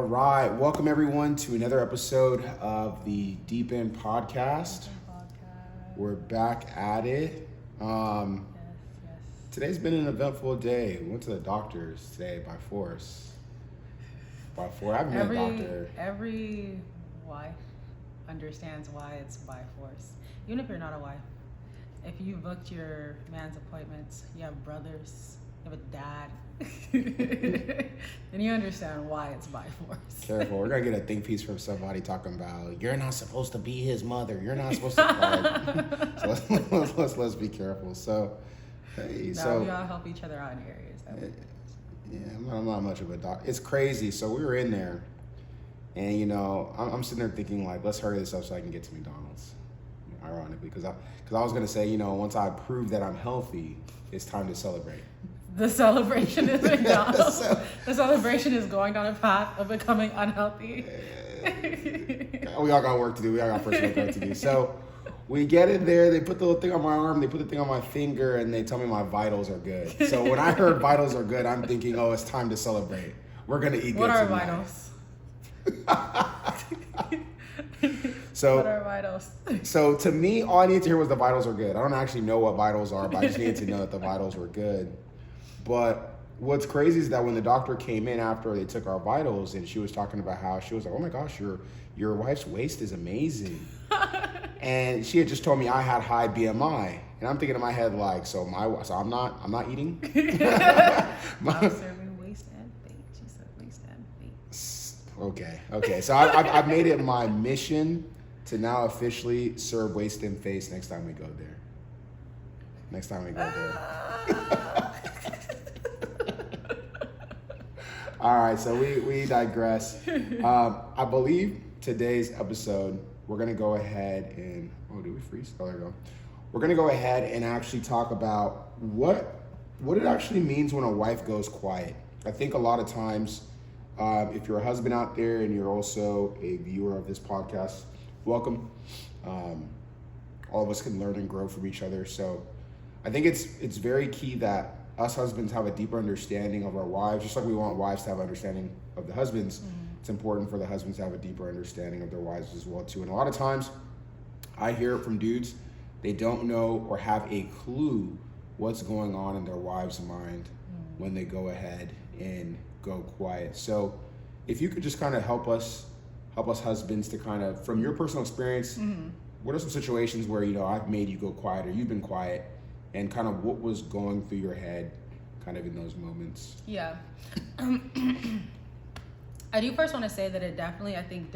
right, welcome everyone to another episode of the Deep End Podcast. We're back at it. Yes. Today's been an eventful day. We went to the doctor's today by force. I've met a doctor. Every wife understands why it's by force. Even if you're not a wife. If you booked your man's appointments, you have brothers, you have a dad, then you understand why it's by force. Careful, we're gonna get a think piece from somebody talking about you're not supposed to be his mother. You're not supposed to. So let's be careful. So, hey, we all help each other out in areas. Yeah, I'm not much of a doc. It's crazy. So we were in there, and I'm sitting there thinking like, let's hurry this up so I can get to McDonald's. Ironically, because I was gonna say, once I prove that I'm healthy, it's time to celebrate. The celebration is McDonald's. The celebration is going down a path of becoming unhealthy. We all got work to do. We all got personal work to do. So we get in there. They put the little thing on my arm. They put the thing on my finger, and they tell me my vitals are good. So when I heard vitals are good, I'm thinking, oh, it's time to celebrate. We're gonna eat good What are tonight. Vitals? So, what are vitals? So to me, all I needed to hear was the vitals are good. I don't actually know what vitals are, but I just needed to know that the vitals were good. But what's crazy is that when the doctor came in after they took our vitals, and she was talking about how she was like, "Oh my gosh, your wife's waist is amazing," and she had just told me I had high BMI, and I'm thinking in my head like, so I'm not eating. I'm serving waist and face. She said waist and face. Okay. So I've made it my mission to now officially serve waist and face next time we go there. All right, so we digress. I believe today's episode, we're going to go ahead and... Oh, did we freeze? Oh, there we go. We're going to go ahead and actually talk about what it actually means when a wife goes quiet. I think a lot of times, if you're a husband out there and you're also a viewer of this podcast, welcome. All of us can learn and grow from each other. So I think it's very key that us husbands have a deeper understanding of our wives, just like we want wives to have understanding of the husbands. Mm-hmm. It's important for the husbands to have a deeper understanding of their wives as well too. And a lot of times I hear it from dudes, they don't know or have a clue what's going on in their wives' mind when they go ahead and go quiet. So if you could just kind of help us husbands to kind of, from your personal experience, what are some situations where, I've made you go quiet or you've been quiet, and kind of what was going through your head kind of in those moments? Yeah. I do first want to say that it definitely, I think,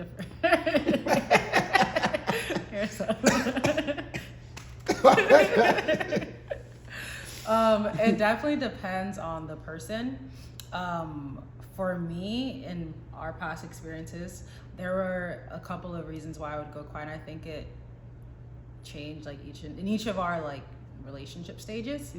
it definitely depends on the person. For me, in our past experiences, there were a couple of reasons why I would go quiet. I think it changed like in each of our like relationship stages.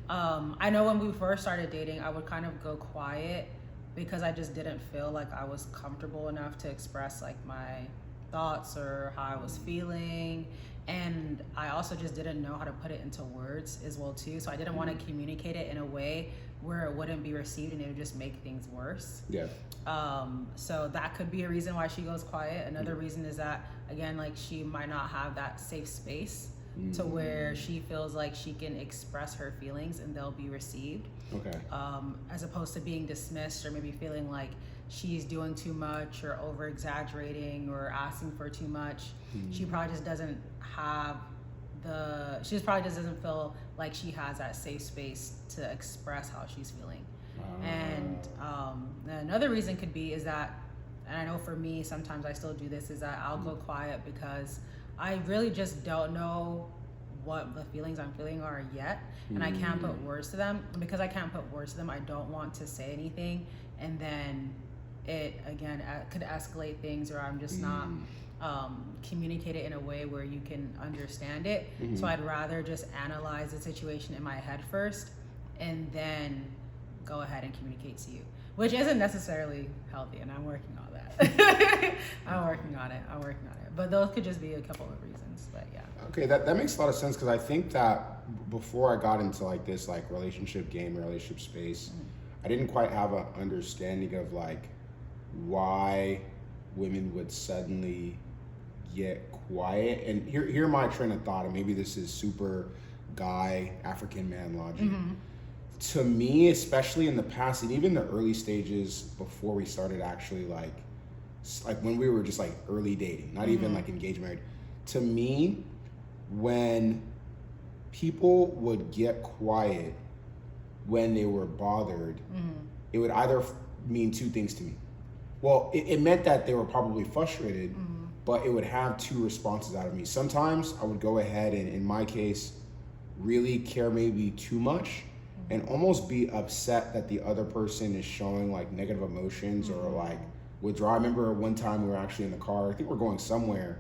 I know when we first started dating, I would kind of go quiet because I just didn't feel like I was comfortable enough to express like my thoughts or how I was feeling, and I also just didn't know how to put it into words as well too. So I didn't want to communicate it in a way where it wouldn't be received and it would just make things worse. Yeah. So that could be a reason why she goes quiet. Another reason is that, again, like she might not have that safe space to where she feels like she can express her feelings and they'll be received. Okay. As opposed to being dismissed or maybe feeling like she's doing too much or over exaggerating or asking for too much. She probably just doesn't have she probably just doesn't feel like she has that safe space to express how she's feeling. And another reason could be is that, and I know for me, sometimes I still do this, is that I'll go quiet because I really just don't know what the feelings I'm feeling are yet, and I can't put words to them. And because I can't put words to them, I don't want to say anything, and then it again could escalate things, or I'm just not communicate it in a way where you can understand it. So I'd rather just analyze the situation in my head first, and then go ahead and communicate to you, which isn't necessarily healthy, and I'm working on that. I'm working on it. But those could just be a couple of reasons, but yeah. Okay, that makes a lot of sense, because I think that before I got into like this like relationship space, I didn't quite have an understanding of like why women would suddenly get quiet. And here my train of thought, and maybe this is super guy African man logic. To me, especially in the past, and even the early stages before we started actually like when we were just like early dating, not even like engaged, married. To me, when people would get quiet when they were bothered, it would either mean two things to me. Well, it meant that they were probably frustrated, but it would have two responses out of me. Sometimes I would go ahead and, in my case, really care maybe too much and almost be upset that the other person is showing like negative emotions or like withdraw. I remember one time we were actually in the car, I think we're going somewhere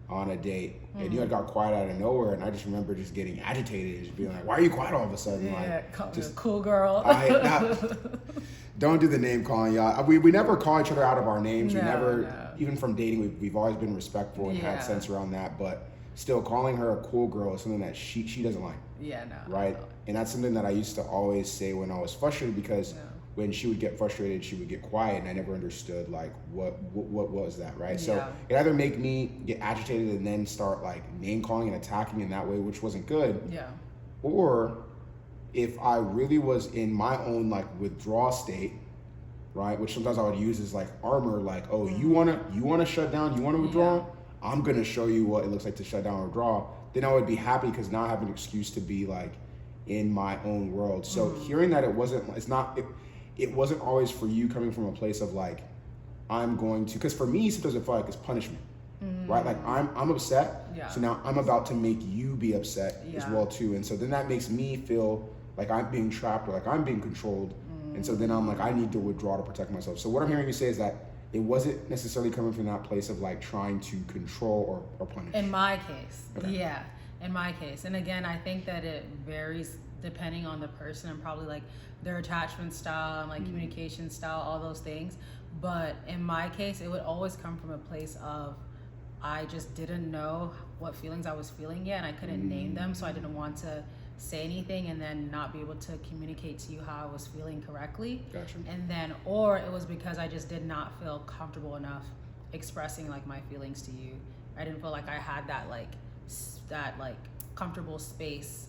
on a date, and you had got quiet out of nowhere, and I just remember just getting agitated and just being like, why are you quiet all of a sudden? Like, just cool girl. Don't do the name calling, y'all. We never call each other out of our names. We never, no. even from dating, we've always been respectful and had sense around that, but still calling her a cool girl is something that she doesn't like. Yeah, no. Right? And that's something that I used to always say when I was frustrated, because when she would get frustrated, she would get quiet, and I never understood like what was that, right? So it either make me get agitated and then start like name calling and attacking in that way, which wasn't good. Yeah. Or if I really was in my own like withdrawal state, right, which sometimes I would use as like armor, like, oh, you wanna shut down, you wanna withdraw? I'm gonna show you what it looks like to shut down or withdraw. Then I would be happy because now I have an excuse to be like in my own world. So hearing that it wasn't always for you coming from a place of like, I'm going to, because for me, sometimes it felt like it's punishment, right? Like I'm upset, so now I'm about to make you be upset as well too. And so then that makes me feel like I'm being trapped or like I'm being controlled. And so then I'm like, I need to withdraw to protect myself. So what I'm hearing you say is that it wasn't necessarily coming from that place of like trying to control or punish. In my case, in my case. And again, I think that it varies depending on the person and probably like their attachment style and like communication style, all those things. But in my case, it would always come from a place of I just didn't know what feelings I was feeling yet, and I couldn't name them, so I didn't want to say anything and then not be able to communicate to you how I was feeling correctly. Gotcha. And then, or it was because I just did not feel comfortable enough expressing like my feelings to you. I didn't feel like I had that like comfortable space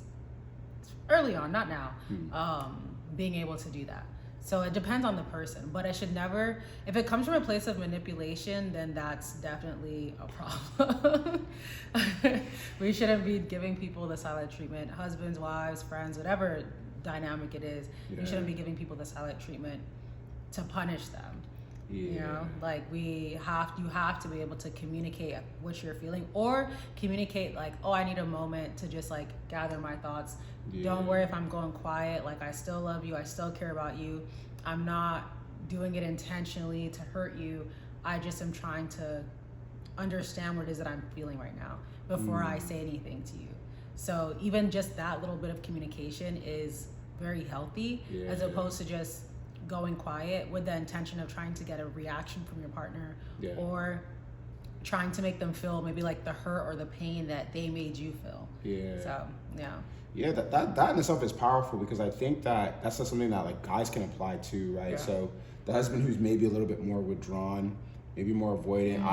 early on, not now, being able to do that. So it depends on the person, but I should never, if it comes from a place of manipulation, then that's definitely a problem. We shouldn't be giving people the silent treatment, husbands, wives, friends, whatever dynamic it is. You shouldn't be giving people the silent treatment to punish them. You know, like you have to be able to communicate what you're feeling, or communicate like, oh, I need a moment to just like gather my thoughts. Don't worry if I'm going quiet, like I still love you, I still care about you. I'm not doing it intentionally to hurt you. I just am trying to understand what it is that I'm feeling right now before I say anything to you. So even just that little bit of communication is very healthy, as opposed to just going quiet with the intention of trying to get a reaction from your partner, or trying to make them feel maybe like the hurt or the pain that they made you feel. That in itself is powerful, because I think that that's just something that like guys can apply to, right? So the husband who's maybe a little bit more withdrawn, maybe more avoidant,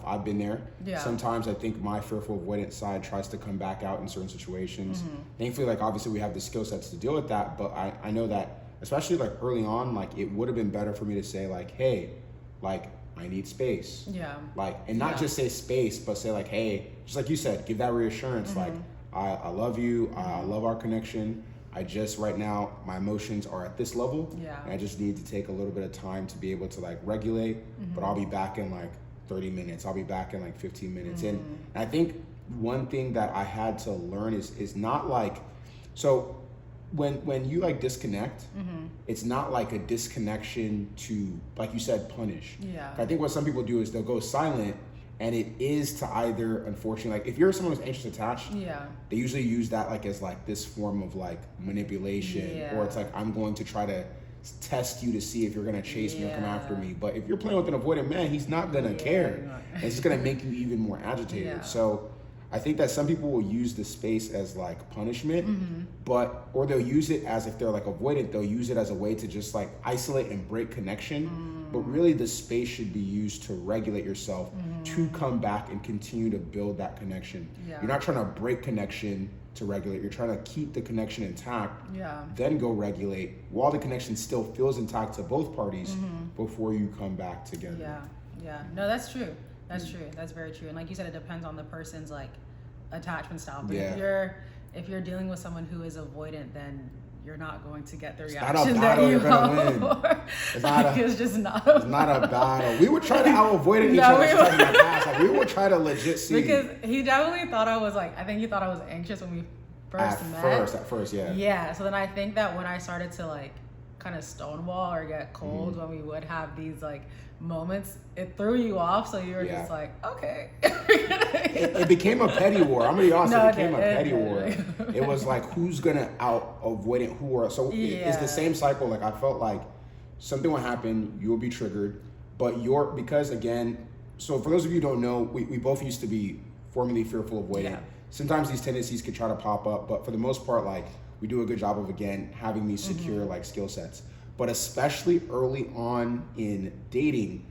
I've been there. Sometimes I think my fearful avoidant side tries to come back out in certain situations. Thankfully, like obviously we have the skill sets to deal with that, but I know that especially like early on, like it would have been better for me to say like, hey, like I need space. Like, and not just say space, but say like, hey, just like you said, give that reassurance. Like, I love you. I love our connection. I just, right now, my emotions are at this level. And I just need to take a little bit of time to be able to like regulate, but I'll be back in like 30 minutes. I'll be back in like 15 minutes. And I think one thing that I had to learn is not like, so when you like disconnect, it's not like a disconnection to, like you said, punish. I think what some people do is they'll go silent, and it is to either, unfortunately, like if you're someone who's anxious attached, they usually use that like as like this form of like manipulation, or it's like, I'm going to try to test you to see if you're gonna chase me or come after me. But if you're playing with an avoidant man, he's not gonna care. And it's just gonna make you even more agitated. So I think that some people will use the space as like punishment, or they'll use it as, if they're like avoidant, they'll use it as a way to just like isolate and break connection. But really the space should be used to regulate yourself, to come back and continue to build that connection. You're not trying to break connection to regulate, you're trying to keep the connection intact, then go regulate while the connection still feels intact to both parties before you come back together. No, that's true. That's true. That's very true. And like you said, it depends on the person's like attachment style. But if you're dealing with someone who is avoidant, then you're not going to get the reaction that you hope for. It's just not. It's not a battle. We would try to out-avoid each other in the past. Like, we would try to legit see. Because he definitely thought I was like, I think he thought I was anxious when we first met. At first, yeah. Yeah. So then I think that when I started to like kind of stonewall or get cold when we would have these like moments, it threw you off, so you were just like, okay. It became a petty war. I'm gonna be honest, it became a petty war. It was like, who's gonna out avoidant who, or so it's the same cycle. Like, I felt like something would happen, you would be triggered, but because again, so for those of you who don't know, we both used to be formerly fearful avoidant. Sometimes these tendencies could try to pop up, but for the most part, like, we do a good job of, again, having these secure like skill sets. But especially early on in dating,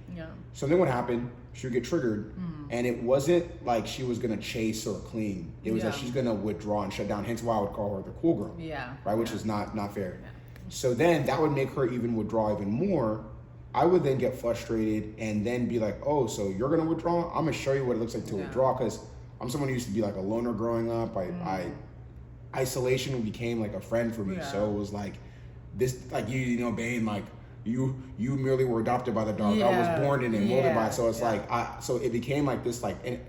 something would happen, she would get triggered, and it wasn't like she was gonna chase or cling. It was that she's gonna withdraw and shut down, hence why I would call her the cool girl. Right, which is not fair. So then that would make her even withdraw even more. I would then get frustrated and then be like, oh, so you're gonna withdraw? I'm gonna show you what it looks like to withdraw, because I'm someone who used to be like a loner growing up. Isolation became like a friend for me. So it was like this, like you know, Bane, like you merely were adopted by the dog. I was born in and molded by it. So it's like, so it became like this, like, and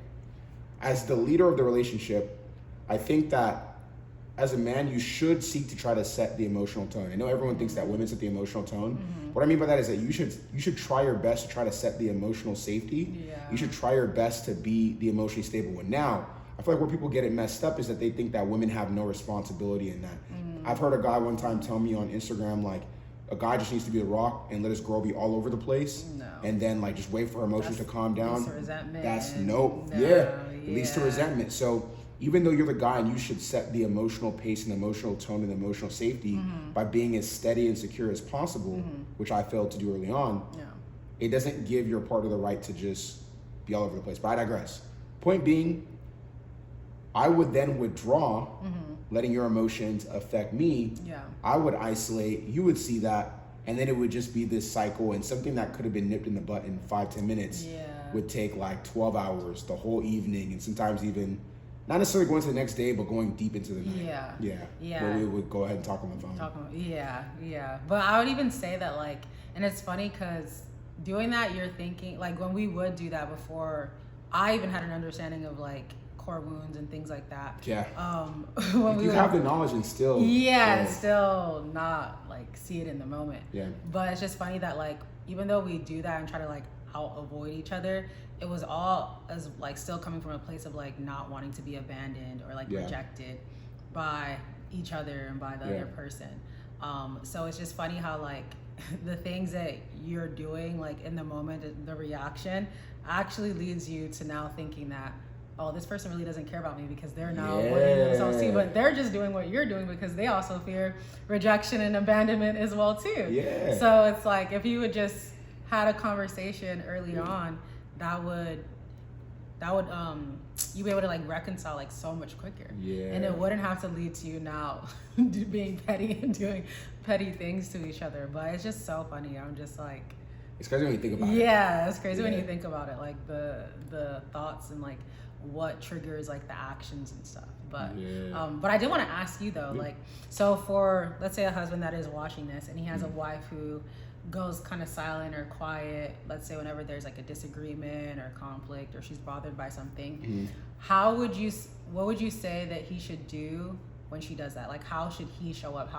as the leader of the relationship, I think that as a man, you should seek to try to set the emotional tone. I know everyone thinks that women set the emotional tone. What I mean by that is that you should try your best to try to set the emotional safety. You should try your best to be the emotionally stable one. Now, I feel like where people get it messed up is that they think that women have no responsibility in that. I've heard a guy one time tell me on Instagram, like, a guy just needs to be a rock and let his girl be all over the place, and then like just wait for her emotions to calm down. That's it leads to resentment. So even though you're the guy and you should set the emotional pace and emotional tone and emotional safety by being as steady and secure as possible, which I failed to do early on, it doesn't give your partner the right to just be all over the place. But I digress. Point being, I would then withdraw, letting your emotions affect me. I would isolate, you would see that, and then it would just be this cycle, and something that could have been nipped in the butt in 5-10 minutes would take like 12 hours, the whole evening, and sometimes even not necessarily going to the next day, but going deep into the night. Where we would go ahead and talk on the phone. But I would even say that, like, and it's funny because doing that, you're thinking, like, when we would do that before, I even had an understanding of like core wounds and things like that. When you have the knowledge and still still not like see it in the moment. But it's just funny that, like, even though we do that and try to like out avoid each other, it was all as like still coming from a place of like not wanting to be abandoned or like rejected by each other and by the other person. So it's just funny how like the things that you're doing like in the moment, the reaction actually leads you to now thinking that, oh, this person really doesn't care about me because they're now avoiding themselves too, but they're just doing what you're doing because they also fear rejection and abandonment as well too. So it's like, if you would just had a conversation early on, that would you'd be able to like reconcile like so much quicker. And it wouldn't have to lead to you now being petty and doing petty things to each other. But it's just so funny. I'm just like, it's crazy when you think about it. It's crazy when you think about it, like the thoughts and like what triggers like the actions and stuff. But I did want to ask you though, like, so for, let's say, a husband that is watching this and he has a wife who goes kind of silent or quiet, let's say whenever there's like a disagreement or conflict or she's bothered by something, what would you say that he should do when she does that? Like, how should he show up?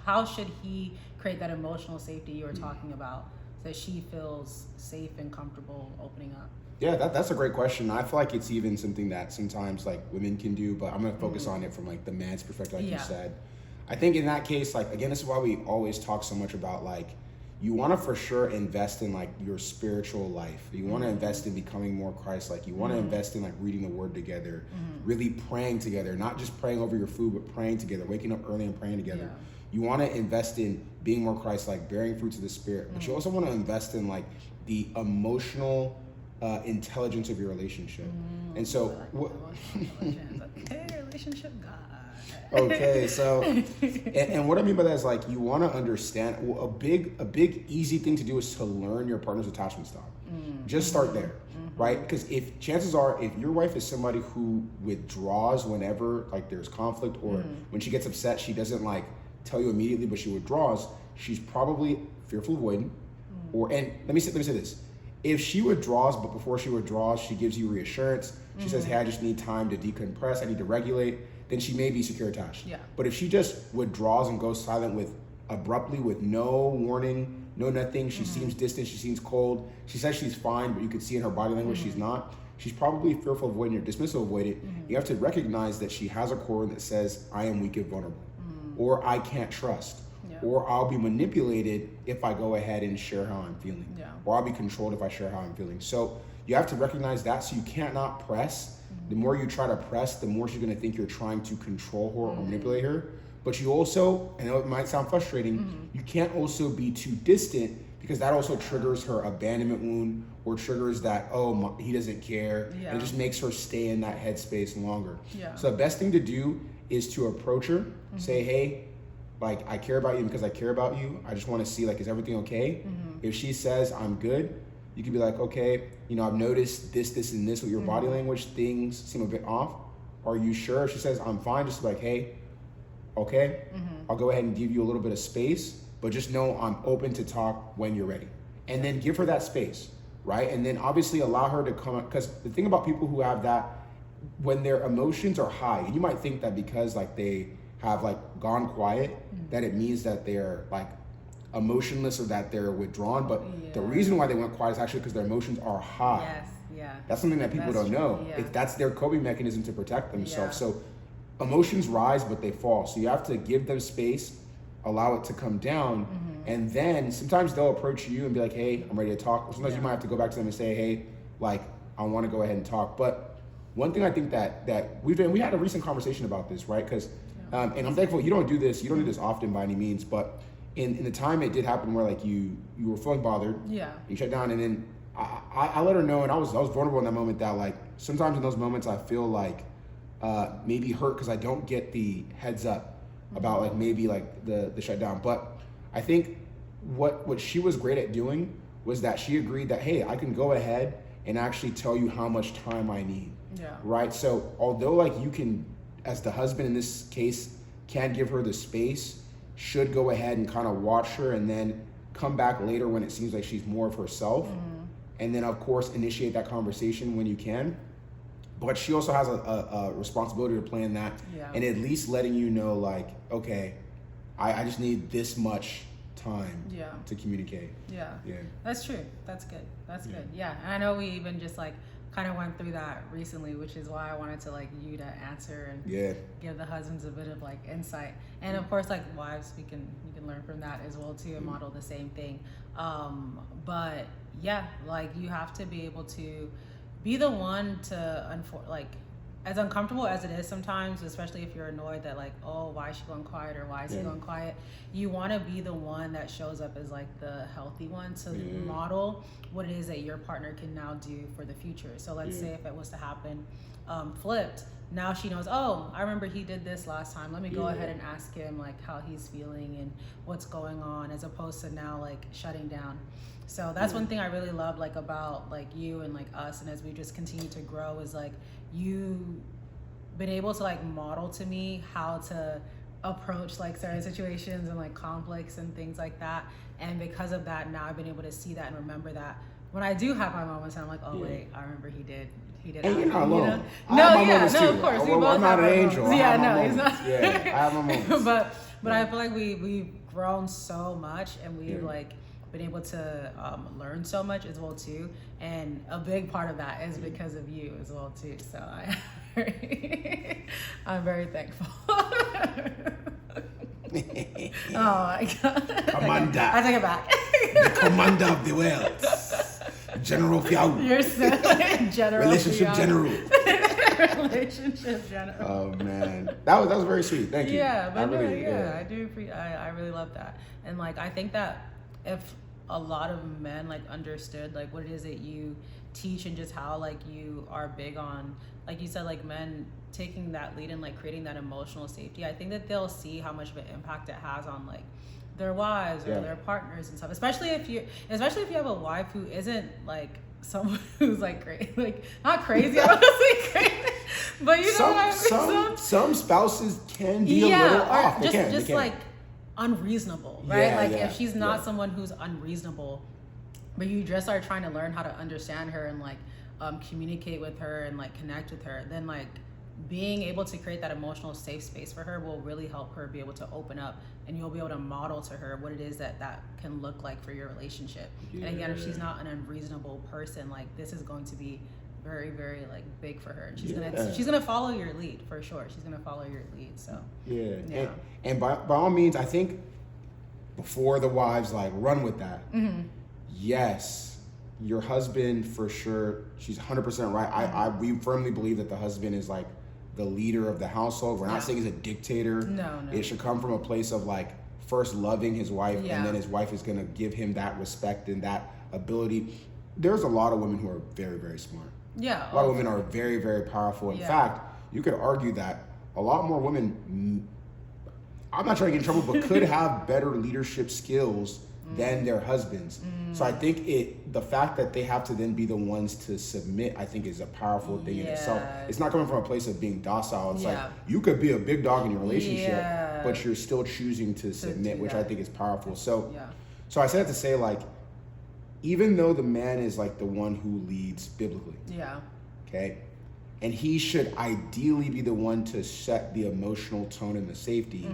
How should he create that emotional safety you were talking about, so that she feels safe and comfortable opening up? Yeah, that's a great question. I feel like it's even something that sometimes like women can do, but I'm gonna focus on it from like the man's perspective, like you said. I think in that case, like, again, this is why we always talk so much about like, you want to for sure invest in like your spiritual life. You want to invest in becoming more Christ-like. You want to invest in like reading the word together, really praying together, not just praying over your food, but praying together, waking up early and praying together. Yeah. You want to invest in being more Christ-like, bearing fruits of the Spirit, but you also want to invest in like the emotional intelligence of your relationship. And so, okay, relationship God. Okay, so, and what I mean by that is like you want to understand. Well, a big easy thing to do is to learn your partner's attachment style. Just start there, right? Because if chances are, if your wife is somebody who withdraws whenever like there's conflict, or when she gets upset, she doesn't like tell you immediately, but she withdraws. She's probably fearful of avoiding, and let me say this: if she withdraws, but before she withdraws, she gives you reassurance. She says, "Hey, I just need time to decompress. I need to regulate." Then she may be secure attached. Yeah. But if she just withdraws and goes silent abruptly with no warning, no nothing, she seems distant, she seems cold, she says she's fine, but you can see in her body language she's not, she's probably fearful of avoiding or dismissive of avoiding. You have to recognize that she has a core that says, I am weak and vulnerable, or I can't trust, or I'll be manipulated if I go ahead and share how I'm feeling, or I'll be controlled if I share how I'm feeling. So you have to recognize that, so you can't not press. The more you try to press, the more she's going to think you're trying to control her or manipulate her. But you also, I know it might sound frustrating, you can't also be too distant, because that also triggers her abandonment wound, or triggers that, he doesn't care. And it just makes her stay in that headspace longer. So the best thing to do is to approach her, say, hey, like, I care about you because I care about you. I just want to see, like, is everything okay? If she says, I'm good, you can be like, okay, I've noticed this, and this with your body language. Things seem a bit off. Are you sure? If she says, I'm fine, just like, hey, okay, I'll go ahead and give you a little bit of space, but just know I'm open to talk when you're ready. And then give her that space, right? And then obviously allow her to come, because the thing about people who have that, when their emotions are high, and you might think that because like they have like gone quiet, that it means that they're like emotionless or that they're withdrawn, but the reason why they went quiet is actually because their emotions are high. Yes, yeah. That's something that people don't know. That's their coping mechanism to protect themselves. So emotions rise, but they fall. So you have to give them space, allow it to come down, and then sometimes they'll approach you and be like, hey, I'm ready to talk. Or sometimes you might have to go back to them and say, hey, like, I want to go ahead and talk. But one thing I think that we had a recent conversation about this, right? Because, and I'm thankful you don't do this often by any means, but in the time it did happen where like you were feeling bothered, you shut down, and then I let her know, and I was vulnerable in that moment, that like sometimes in those moments I feel like maybe hurt because I don't get the heads up about like maybe like the shutdown. But I think what she was great at doing was that she agreed that, hey, I can go ahead and actually tell you how much time I need. Right. So although like you can, as the husband in this case, can give her the space, should go ahead and kind of watch her and then come back later when it seems like she's more of herself. And then of course initiate that conversation when you can. But she also has a responsibility to plan that, and at least letting you know like, okay, I just need this much time to communicate. That's true. That's good. Good. And I know we even just like kind of went through that recently, which is why I wanted to like you to answer and give the husbands a bit of like insight. And of course, like wives, you can learn from that as well too, and model the same thing. But yeah, like you have to be able to be the one to like, as uncomfortable as it is sometimes, especially if you're annoyed that like, oh, why is she going quiet, or why is he going quiet? You want to be the one that shows up as like the healthy one to model what it is that your partner can now do for the future. So let's say if it was to happen flipped, now she knows, oh, I remember he did this last time. Let me go ahead and ask him like how he's feeling and what's going on, as opposed to now like shutting down. So that's one thing I really love like about like you and like us, and as we just continue to grow, is like you been able to like model to me how to approach like certain situations and like conflicts and things like that. And because of that, now I've been able to see that and remember that when I do have my moments, I'm like, oh wait, I remember he did. And you're not alone. You know? No, of course. I'm not an angel. Yeah, no, he's not. Yeah, I have my moments. But I feel like we've grown so much, and we've like been able to learn so much as well too. And a big part of that is because of you as well too. So I'm very thankful. Oh my God. Amanda. I take it back. The commander of the world. General Fiao. You're saying general. Relationship Fiao. general. Relationship general. Oh man, that was very sweet. Thank you. Yeah, but really, I do. I really love that, and like I think that if a lot of men like understood like what it is that you teach and just how like you are big on, like you said, like men taking that lead and like creating that emotional safety, I think that they'll see how much of an impact it has on like their wives or their partners and stuff. Especially if you have a wife who isn't like someone who's like crazy, like not crazy. I don't say crazy, but you know what I mean. Some spouses can be a little off. They can. Like unreasonable, right? Like if she's not yeah. someone who's unreasonable, but you just are trying to learn how to understand her and like communicate with her and like connect with her, then like being able to create that emotional safe space for her will really help her be able to open up, and you'll be able to model to her what it is that can look like for your relationship. And again, if she's not an unreasonable person, like this is going to be very, very like big for her, and she's gonna follow your lead for sure. She's gonna follow your lead. So and by all means, I think before the wives like run with that, yes, your husband for sure, she's 100% right. We firmly believe that the husband is like the leader of the household. We're not saying he's a dictator. No. It should come from a place of like first loving his wife, and then his wife is gonna give him that respect and that ability. There's a lot of women who are very, very smart. Yeah. A lot of women are very, very powerful. In fact, you could argue that a lot more women, I'm not trying to get in trouble, but could have better leadership skills than their husbands. So I think the fact that they have to then be the ones to submit, I think is a powerful thing in itself. It's not coming from a place of being docile. It's like you could be a big dog in your relationship, but you're still choosing to submit, which I think is powerful. So I said to say like, even though the man is like the one who leads biblically, okay, and he should ideally be the one to set the emotional tone and the safety,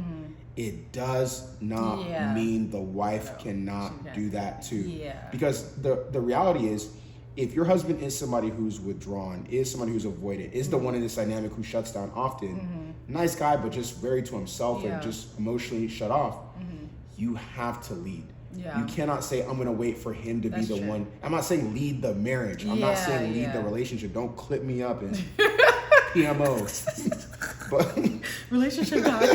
it does not mean the wife cannot do that too. Because the reality is, if your husband is somebody who's withdrawn, is somebody who's avoidant, is the one in this dynamic who shuts down often, nice guy, but just very to himself and just emotionally shut off, you have to lead. You cannot say, I'm going to wait for him to be the one. I'm not saying lead the marriage. I'm not saying lead the relationship. Don't clip me up and PMO. But relationship guy.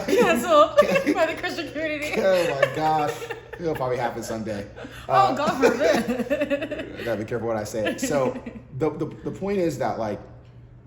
Canceled by the Christian community. Oh my gosh. It'll probably happen someday. Oh, God forbid. I gotta be careful what I say. So the point is that like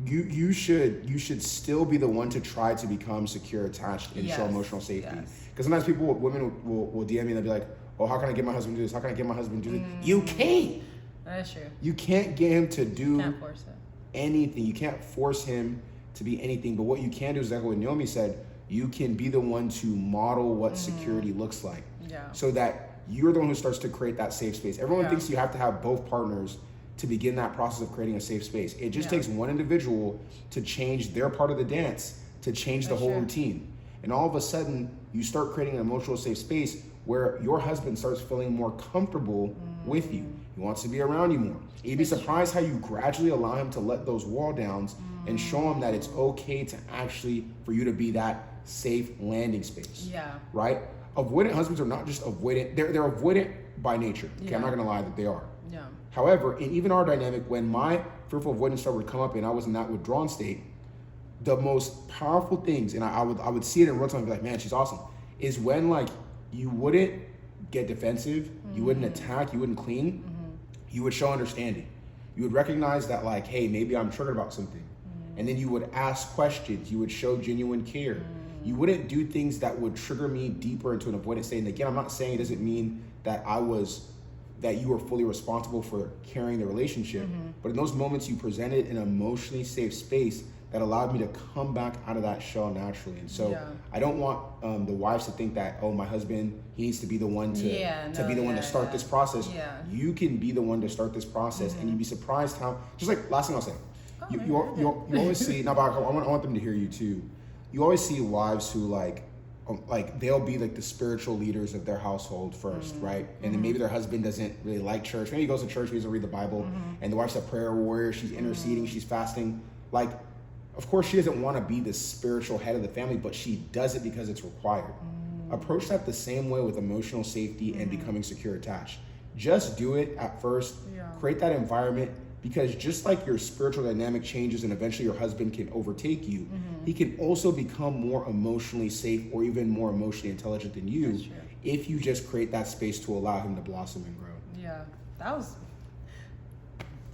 you should still be the one to try to become secure, attached, and show emotional safety. Because sometimes women will DM me and they'll be like, oh, how can I get my husband to do this? How can I get my husband to do this? You can't. That's true. You can't get him to do can't force it. anything. You can't force him to be anything. But what you can do is exactly what Naomi said. You can be the one to model what security looks like. So that you're the one who starts to create that safe space. Everyone thinks you have to have both partners to begin that process of creating a safe space. It just takes one individual to change their part of the dance, to change the whole routine. And all of a sudden, you start creating an emotional safe space where your husband starts feeling more comfortable with you. He wants to be around you more. You'd be surprised how you gradually allow him to let those wall downs and show him that it's okay to actually, for you to be that safe landing space. Right? Avoidant husbands are not just avoidant, they're avoidant by nature. Okay, I'm not gonna lie that they are. However, in even our dynamic, when my fearful avoidance started to come up and I was in that withdrawn state, the most powerful things, and I would see it in real time and be like, man, she's awesome, is when like you wouldn't get defensive, you wouldn't attack, you wouldn't cling, you would show understanding. You would recognize that like, hey, maybe I'm triggered about something. And then you would ask questions, you would show genuine care. You wouldn't do things that would trigger me deeper into an avoidant state. And again, I'm not saying it doesn't mean that you were fully responsible for carrying the relationship, but in those moments you presented an emotionally safe space that allowed me to come back out of that shell naturally. And so I don't want the wives to think that, oh, my husband, he needs to be the one to start this process. You can be the one to start this process, and you'd be surprised how, just like last thing I'll say, you always see, now, but I want them to hear you too. You always see wives who like they'll be like the spiritual leaders of their household first, right? And then maybe their husband doesn't really like church. Maybe he goes to church, he doesn't read the Bible, and the wife's a prayer warrior, she's interceding, she's fasting. Like, of course she doesn't want to be the spiritual head of the family, but she does it because it's required. approach that the same way with emotional safety and becoming secure attached. Just do it at first, create that environment, because just like your spiritual dynamic changes and eventually your husband can overtake you, he can also become more emotionally safe or even more emotionally intelligent than you if you just create that space to allow him to blossom and grow. Yeah, that was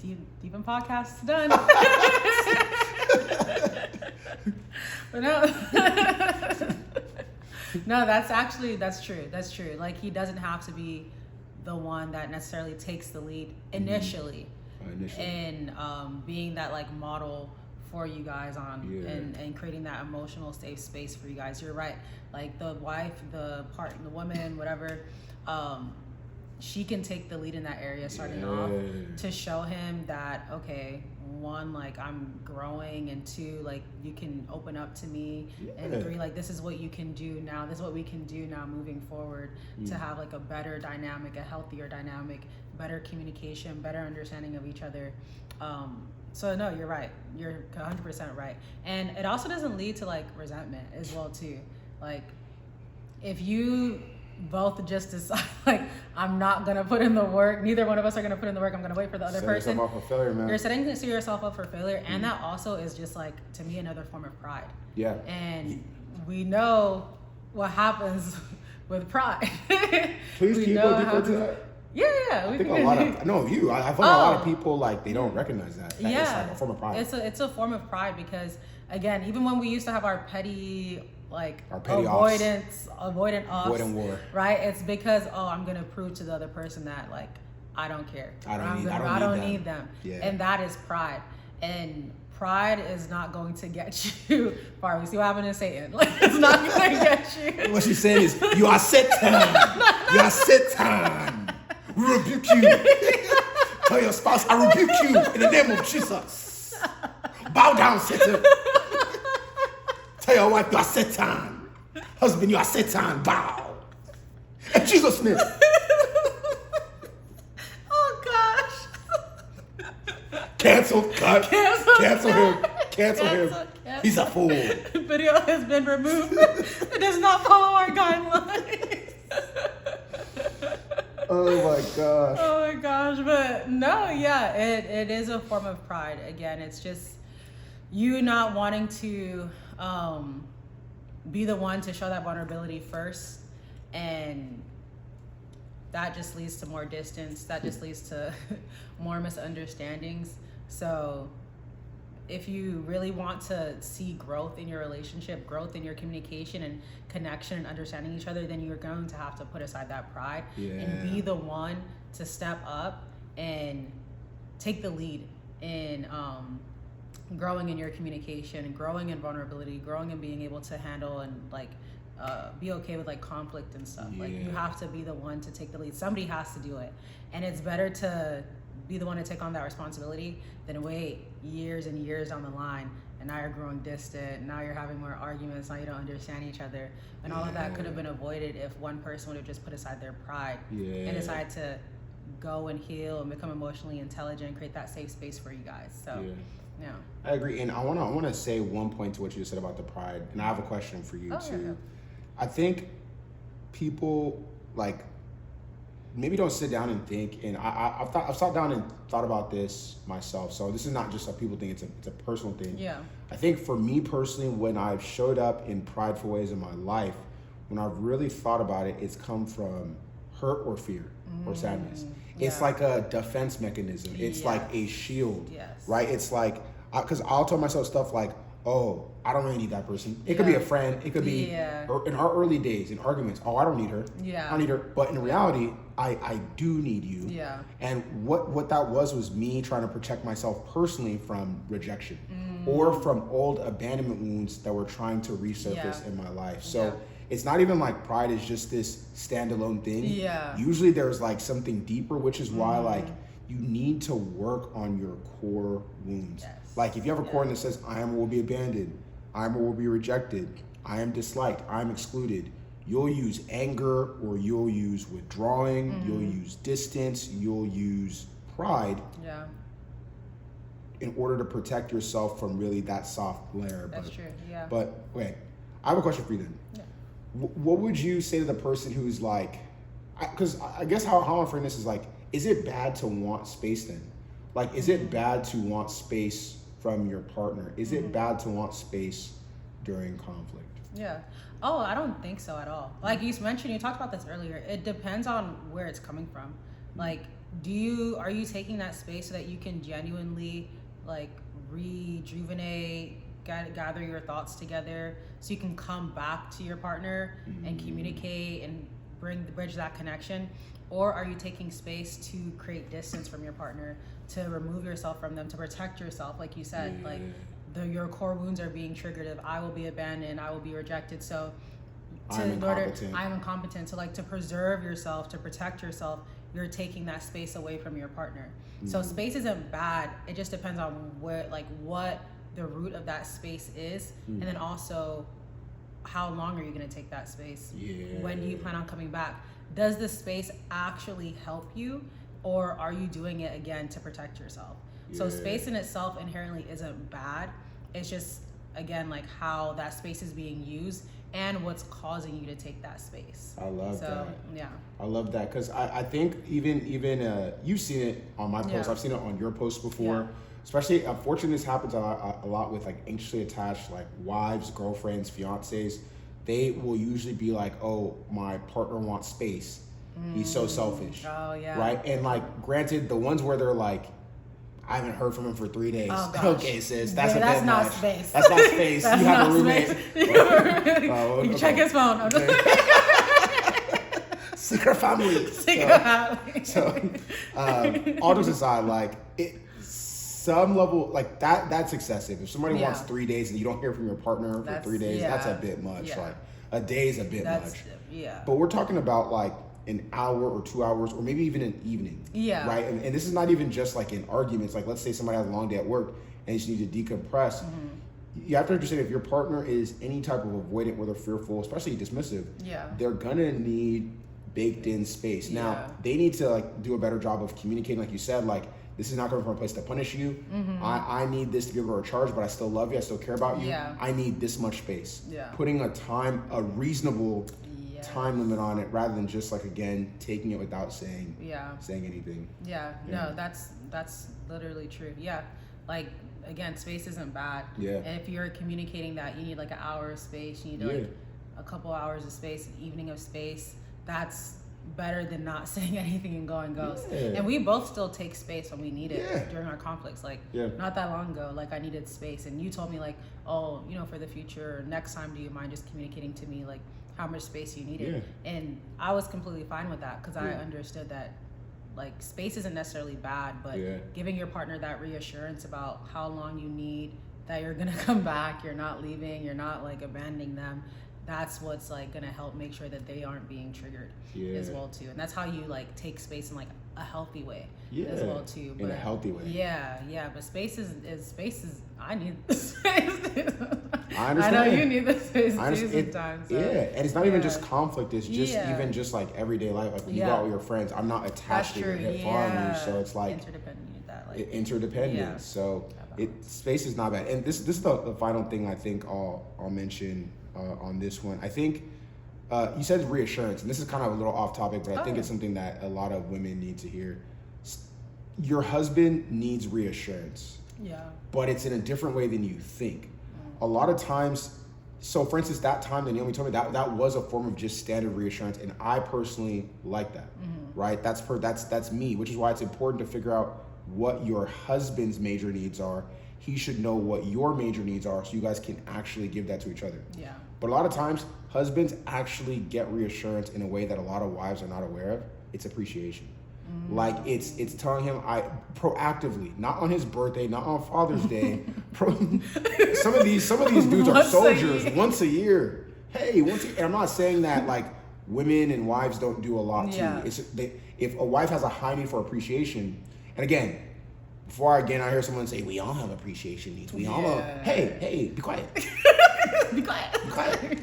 deep in podcast done. But no, that's true. That's true. Like, he doesn't have to be the one that necessarily takes the lead initially. And being that like model for you guys and creating that emotional safe space for you guys. You're right. Like, the wife, the woman, whatever, she can take the lead in that area starting off to show him that, okay, one, like, I'm growing, and two, like, you can open up to me, and three, like, this is what you can do now. This is what we can do now moving forward to have like a better dynamic, a healthier dynamic, better communication, better understanding of each other. So no, you're right. You're 100% right. And it also doesn't lead to like resentment as well too. Like, if you both just decide, like, I'm not gonna put in the work, neither one of us are gonna put in the work, I'm gonna wait for the other person, yourself up for failure, man. You're setting yourself up for failure. And that also is just like, to me, another form of pride. And we know what happens with pride. Please keep going deeper to that. Yeah. I think a lot of, no, you, I find a lot of people, like, they don't recognize that. It's like a form of pride. It's a form of pride, because again, even when we used to have our petty avoidant ops, right? It's because, I'm gonna prove to the other person that, like, I don't care. I don't need them. And that is pride. And pride is not going to get you far. We see what happened to Satan. Like, it's not gonna get you. What she's saying is, you are Satan. You are Satan. We rebuke you. Tell your spouse, I rebuke you in the name of Jesus. Bow down, Satan. Tell your wife, you are Satan. Husband, you are Satan. Bow. In Jesus' name. Oh, gosh. Cancel. Cut. Cancel him. Cancel him. He's a fool. Video has been removed. It does not follow our guidelines. Oh my gosh. But no, it is a form of pride. Again, it's just you not wanting to be the one to show that vulnerability first, and that just leads to more distance. That just leads to more misunderstandings. So if you really want to see growth in your relationship, growth in your communication and connection and understanding each other, then you're going to have to put aside that pride and be the one to step up and take the lead in growing in your communication, growing in vulnerability, growing in being able to handle and like be okay with like conflict and stuff. Like, you have to be the one to take the lead. Somebody has to do it. And it's better to be the one to take on that responsibility than wait years and years down the line, and now you're growing distant, now you're having more arguments, now you don't understand each other. And all of that could have been avoided if one person would have just put aside their pride and decided to go and heal and become emotionally intelligent and create that safe space for you guys. So I agree. And I wanna say one point to what you said about the pride, and I have a question for you too. I think people like maybe don't sit down and think, and I've sat down and thought about this myself. So this is not just a people thing; it's a personal thing. I think for me personally, when I've showed up in prideful ways in my life, when I've really thought about it, it's come from hurt or fear or sadness. It's like a defense mechanism. It's like a shield, right? It's like, because I'll tell myself stuff like, oh, I don't really need that person. It could be a friend. It could be in our early days in arguments. Oh, I don't need her. I don't need her. But in reality, I do need you. And what that was me trying to protect myself personally from rejection or from old abandonment wounds that were trying to resurface in my life. So it's not even like pride is just this standalone thing. Usually there's like something deeper, which is why like you need to work on your core wounds. Like if you have a core that says, I am or will be abandoned, I am or will be rejected, I am disliked, I am excluded, you'll use anger or you'll use withdrawing, you'll use distance, you'll use pride in order to protect yourself from really that soft layer. That's true, But wait, I have a question for you then. what would you say to the person who's like, because I guess how I'm framing this is like, is it bad to want space then? Like, is it bad to want space from your partner? Is it bad to want space during conflict? Yeah. Oh, I don't think so at all. Like you mentioned, you talked about this earlier. It depends on where it's coming from. Like, are you taking that space so that you can genuinely like rejuvenate, gather your thoughts together, so you can come back to your partner and communicate and bridge that connection? Or are you taking space to create distance from your partner, to remove yourself from them, to protect yourself? Like you said, like your core wounds are being triggered. If I will be abandoned, I will be rejected. So I'm incompetent. So like, to preserve yourself, to protect yourself, you're taking that space away from your partner. So space isn't bad. It just depends on what the root of that space is. And then also, how long are you going to take that space? When do you plan on coming back? Does the space actually help you, or are you doing it again to protect yourself? So space in itself inherently isn't bad. It's just, again, like how that space is being used and what's causing you to take that space. I love that. Yeah. I love that, because I think even you've seen it on my posts. I've seen it on your posts before. Especially, unfortunately, this happens a lot with like anxiously attached, like wives, girlfriends, fiancés. They will usually be like, "Oh, my partner wants space. He's so selfish." Oh yeah. Right. And like, granted, the ones where they're like, "I haven't heard from him for 3 days." Oh, gosh. Okay, sis, that's that's bit not much. space. That's not space. That's you have not a roommate. You can check his phone. I'm just Secret family. So, all jokes aside, like some level, like that's excessive. If somebody wants 3 days and you don't hear from your partner for 3 days, that's a bit much. Like a day is a bit much. Yeah. But we're talking about like an hour or 2 hours, or maybe even an evening. Yeah. Right. And this is not even just like in arguments. Like, let's say somebody has a long day at work and you just need to decompress. You have to understand, if your partner is any type of avoidant, whether fearful, especially dismissive, they're gonna need baked in space. Now, they need to like do a better job of communicating, like you said, like, this is not coming from a place to punish you. I need this to be able to recharge, but I still love you. I still care about you. I need this much space. Putting a reasonable time limit on it, rather than just like, again, taking it without saying anything. No, that's literally true. Like, again, space isn't bad. And if you're communicating that you need like an hour of space, you need like a couple hours of space, an evening of space, that's better than not saying anything and going ghost. And we both still take space when we need it during our conflicts. Like, not that long ago, like, I needed space, and you told me like, oh, for the future, next time, do you mind just communicating to me like how much space you needed? And I was completely fine with that, because I understood that like space isn't necessarily bad, but giving your partner that reassurance about how long you need, that you're gonna come back, you're not leaving, you're not like abandoning them, that's what's like gonna help make sure that they aren't being triggered as well too. And that's how you like take space in like a healthy way as well too. But, in a healthy way. But space is I need the space. I understand. I know you need the space too sometimes. So. And it's not even just conflict, it's just even just like everyday life. Like when you go out with your friends, I'm not attached to your hip farm, so it's like interdependent. Interdependent. So space is not bad. And this is the final thing I think I'll mention on this one. I think you said reassurance, and this is kind of a little off topic, but I think it's something that a lot of women need to hear. Your husband needs reassurance, but it's in a different way than you think. A lot of times, so for instance, that time that Naomi told me, that was a form of just standard reassurance, and I personally like that. Right? That's me, which is why it's important to figure out what your husband's major needs are. He should know what your major needs are, so you guys can actually give that to each other. But a lot of times, husbands actually get reassurance in a way that a lot of wives are not aware of. It's appreciation. Like it's telling him proactively, not on his birthday, not on Father's Day. Some of these dudes are soldiers once a year. Hey, and I'm not saying that like women and wives don't do a lot too. If a wife has a high need for appreciation, and again, before I hear someone say, we all have appreciation needs. We all hey, be quiet. Be quiet. Be quiet.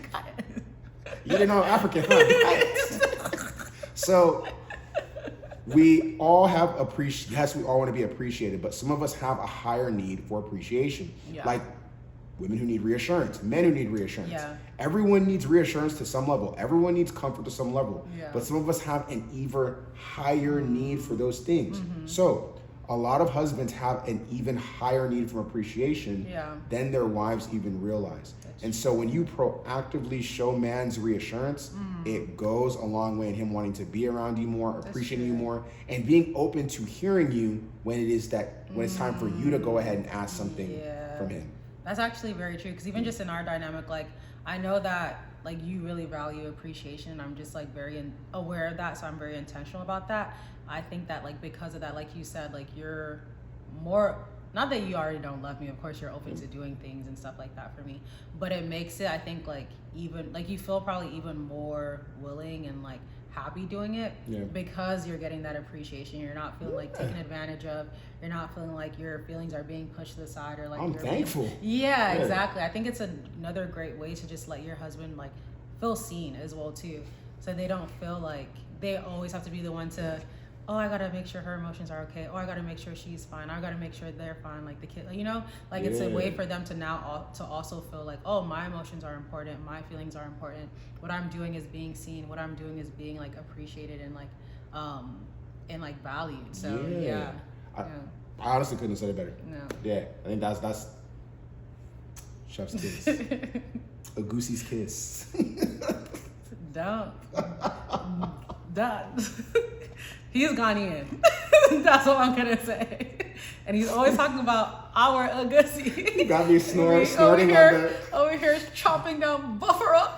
You didn't know African, huh? Be quiet. So we all have yes, we all want to be appreciated, but some of us have a higher need for appreciation. Like women who need reassurance, men who need reassurance. Yeah. Everyone needs reassurance to some level. Everyone needs comfort to some level. Yeah. But some of us have an even higher need for those things. Mm-hmm. So a lot of husbands have an even higher need for appreciation than their wives even realize. And so when you proactively show man's reassurance, it goes a long way in him wanting to be around you more, appreciating you more, and being open to hearing you when it is when it's time for you to go ahead and ask something from him. That's actually very true, because even just in our dynamic, like, I know that like you really value appreciation. I'm just like very aware of that, so I'm very intentional about that. I think that like because of that, like you said, like you're more, not that you already don't love me, of course you're open to doing things and stuff like that for me, but it makes it, I think, like even like you feel probably even more willing and like happy doing it because you're getting that appreciation. You're not feeling like taken advantage of. You're not feeling like your feelings are being pushed to the side, or like I'm thankful. Yeah, exactly. I think it's another great way to just let your husband like feel seen as well too, so they don't feel like they always have to be the one to, oh, I gotta make sure her emotions are okay. Oh, I gotta make sure she's fine. I gotta make sure they're fine. Like the kid, you know, like it's a way for them to now to also feel like, oh, my emotions are important. My feelings are important. What I'm doing is being seen. What I'm doing is being like appreciated and like valued. So I honestly couldn't have said it better. No. Yeah, I think that's chef's kiss. A goosey's kiss. Don't. He's Ghanaian. That's all I'm gonna say. And he's always talking about our Agusi. You got me snorting over here chopping down buffalo.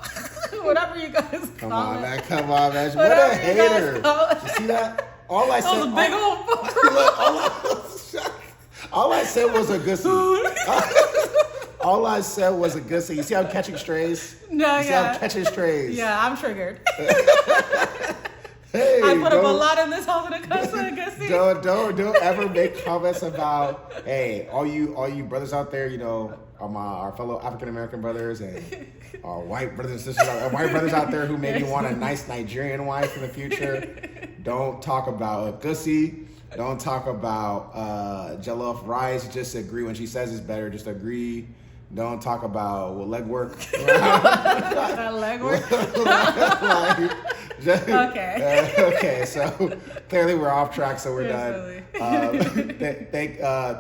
Whatever you guys call it. Come on, man. What a hater. You see that? All I said. That was a big old buffalo. All I said was a Agusi. All I said was a Agusi. You see how I'm catching strays? No, you see how I'm catching strays? Yeah, I'm triggered. Hey, I put up a lot in this house when it comes to Agusi. Don't ever make comments about, hey, all you brothers out there, you know, our fellow African American brothers and our white brothers and sisters, our white brothers out there who maybe want a nice Nigerian wife in the future. Don't talk about Agusi. Don't talk about jollof rice. Just agree when she says it's better. Just agree. Don't talk about leg work. Leg work? Okay, so clearly we're off track, so we're done.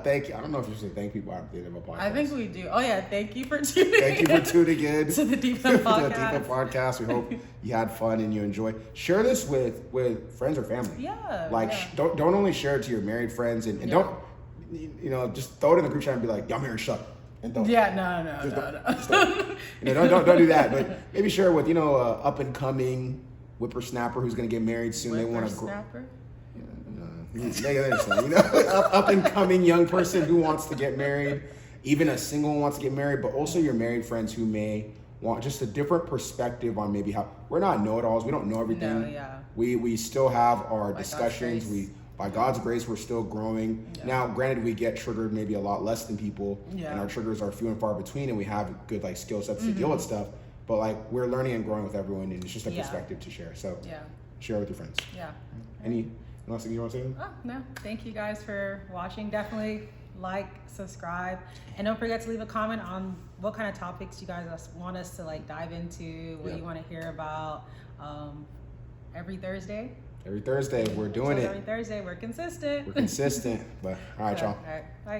Thank you. I don't know if you should thank people at the end of a podcast. I think we do. Oh yeah, thank you for tuning in. Thank you for tuning in to the Deep End Podcast. To the Deep End Podcast. We hope you had fun and you enjoy. Share this with friends or family. Yeah. Don't only share it to your married friends and don't just throw it in the group chat and be like, y'all married, shut. And don't. Yeah, no. Don't do that. But maybe share it with up and coming whippersnapper who's gonna get married soon. They want to grow. Up and coming young person who wants to get married, even a single one wants to get married, but also your married friends who may want just a different perspective on maybe how we're not know-it-alls. We don't know everything. No, yeah. We still have our By discussions. By God's grace, we're still growing. Yeah. Now, granted, we get triggered maybe a lot less than people, and our triggers are few and far between, and we have good skill sets to deal with stuff. But we're learning and growing with everyone, and it's just a perspective to share. So share with your friends. Yeah. Any last thing you want to say? Oh, no. Thank you guys for watching. Definitely like, subscribe, and don't forget to leave a comment on what kind of topics you guys want us to dive into, what you want to hear about. Every Thursday. We're doing it. Every Thursday, we're consistent. But all right, y'all. All right, bye.